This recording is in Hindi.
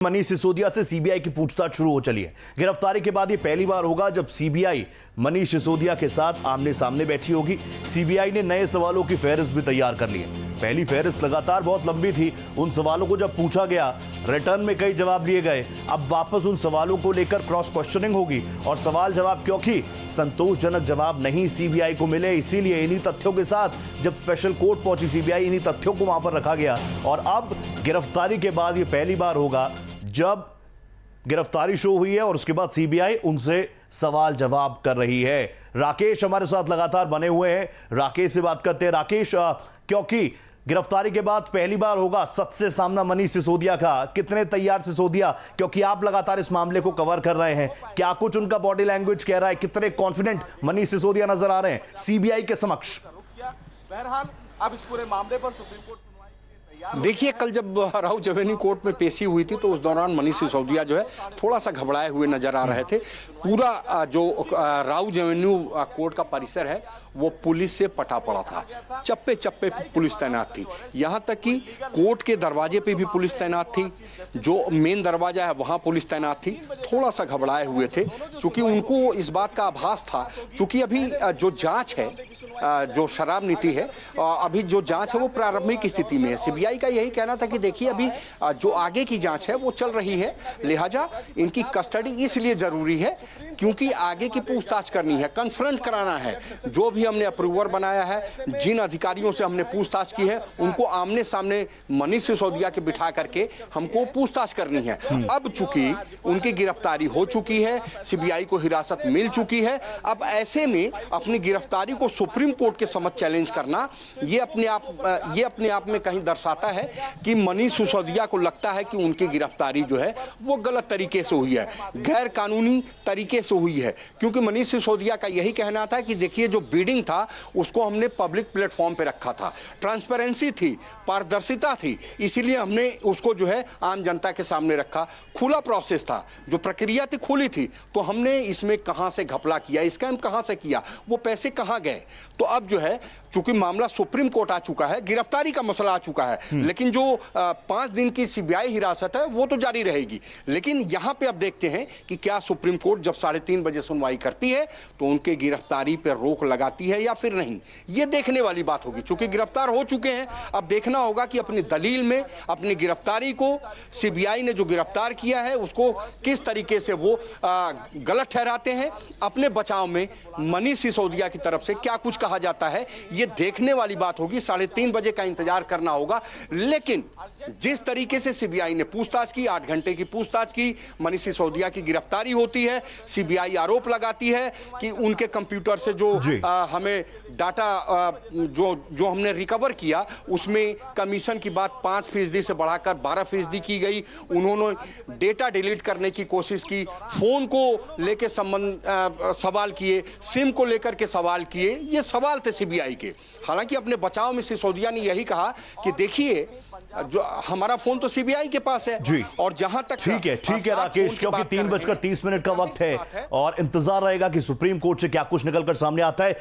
मनीष सिसोदिया से सीबीआई की पूछताछ शुरू हो चली है। गिरफ्तारी के बाद ये पहली बार होगा जब सीबीआई मनीष सिसोदिया के साथ आमने सामने बैठी होगी। सीबीआई ने नए सवालों की फहरिस्त भी तैयार कर ली है। पहली फहरिस्त लगातार बहुत लंबी थी। उन सवालों को जब पूछा गया, रिटर्न में कई जवाब लिए गए। अब वापस उन सवालों को लेकर क्रॉस क्वेश्चनिंग होगी और सवाल जवाब, क्योंकि संतोषजनक जवाब नहीं सीबीआई को मिले, इसीलिए इन्हीं तथ्यों के साथ जब स्पेशल कोर्ट पहुंची सीबीआई, इन्हीं तथ्यों को वहां पर रखा गया। और अब गिरफ्तारी के बाद ये पहली बार होगा जब गिरफ्तारी शो हुई है और उसके बाद सीबीआई उनसे सवाल जवाब कर रही है। राकेश हमारे साथ लगातार बने हुए हैं, राकेश से बात करते हैं। राकेश, क्योंकि गिरफ्तारी के बाद पहली बार होगा सच से सामना मनीष सिसोदिया का, कितने तैयार सिसोदिया, क्योंकि आप लगातार इस मामले को कवर कर रहे हैं, क्या कुछ उनका बॉडी लैंग्वेज कह रहा है, कितने कॉन्फिडेंट मनीष सिसोदिया नजर आ रहे हैं सीबीआई के समक्ष? बहरहाल अब इस पूरे मामले पर सुप्रीम कोर्ट देखिए, कल जब राउज एवेन्यू कोर्ट में पेशी हुई थी तो उस दौरान मनीष सिसोदिया जो है थोड़ा सा घबराए हुए नजर आ रहे थे। पूरा जो राउज एवेन्यू कोर्ट का परिसर है वो पुलिस से पटा पड़ा था, चप्पे चप्पे पुलिस तैनात थी। यहाँ तक कि कोर्ट के दरवाजे पे भी पुलिस तैनात थी, जो मेन दरवाजा है वहाँ पुलिस तैनात थी। थोड़ा सा घबराए हुए थे क्योंकि उनको इस बात का आभास था, क्योंकि अभी जो जांच है, जो शराब नीति है, अभी जो जांच है वो प्रारंभिक स्थिति में है। सीबीआई का यही कहना था कि देखिए अभी जो आगे की जांच है वो चल रही है, लिहाजा इनकी कस्टडी इसलिए जरूरी है क्योंकि आगे की पूछताछ करनी है, कन्फ्रंट कराना है। जो भी हमने अप्रूवर बनाया है, जिन अधिकारियों से हमने पूछताछ की है, उनको आमने सामने मनीष सिसोदिया के बिठा करके हमको पूछताछ करनी है। अब चूंकि उनकी गिरफ्तारी हो चुकी है, सीबीआई को हिरासत मिल चुकी है, अब ऐसे में अपनी गिरफ्तारी को सुप्रीम कोर्ट के समक्ष चैलेंज करना ये अपने आप में कहीं दर्शाता है कि मनीष सिसोदिया को लगता है कि उनकी गिरफ्तारी जो है वो गलत तरीके से हुई है, गैर कानूनी तरीके से हुई है। क्योंकि मनीष सिसोदिया का यही कहना था कि देखिए जो बीडिंग था उसको हमने पब्लिक प्लेटफॉर्म पे रखा था, ट्रांसपेरेंसी थी, पारदर्शिता थी, इसीलिए हमने उसको जो है आम जनता के सामने रखा। खुला प्रोसेस था, जो प्रक्रिया थी खुली थी, तो हमने इसमें कहां से घपला किया, स्कैम कहां से किया, वो पैसे कहां गए। तो अब जो है चूंकि मामला सुप्रीम कोर्ट आ चुका है, गिरफ्तारी का मसला आ चुका है, लेकिन जो 5 दिन की सीबीआई हिरासत है वो तो जारी रहेगी। लेकिन यहां पे अब देखते हैं कि क्या सुप्रीम कोर्ट जब 3:30 बजे सुनवाई करती है तो उनके गिरफ्तारी पर रोक लगाती है या फिर नहीं, ये देखने वाली बात होगी। चूंकि गिरफ्तार हो चुके हैं, अब देखना होगा कि अपनी दलील में अपनी गिरफ्तारी को सीबीआई ने जो गिरफ्तार किया है उसको किस तरीके से वो गलत ठहराते हैं। अपने बचाव में मनीष सिसोदिया की तरफ से क्या कुछ कहा जाता है ये देखने वाली बात होगी। 3:30 बजे का इंतजार करना होगा। लेकिन जिस तरीके से सीबीआई ने पूछताछ की, 8 घंटे की पूछताछ की, मनीष सिसोदिया की गिरफ्तारी होती है, सीबीआई आरोप लगाती है कि उनके कंप्यूटर से जो हमें डाटा जो हमने रिकवर किया उसमें कमीशन की बात 5% से बढ़ाकर 12% की गई। उन्होंने डेटा डिलीट करने की कोशिश की, फोन को लेकर सवाल किए, सिम को लेकर के सवाल किए, ये सवाल थे सीबीआई के। हालांकि अपने बचाव में सिसोदिया ने यही कहा कि देखिए जो हमारा फोन तो सीबीआई के पास है जी, और जहां तक ठीक है राकेश, क्योंकि 3:30 का वक्त है और इंतजार रहेगा कि सुप्रीम कोर्ट से क्या कुछ निकलकर सामने आता है।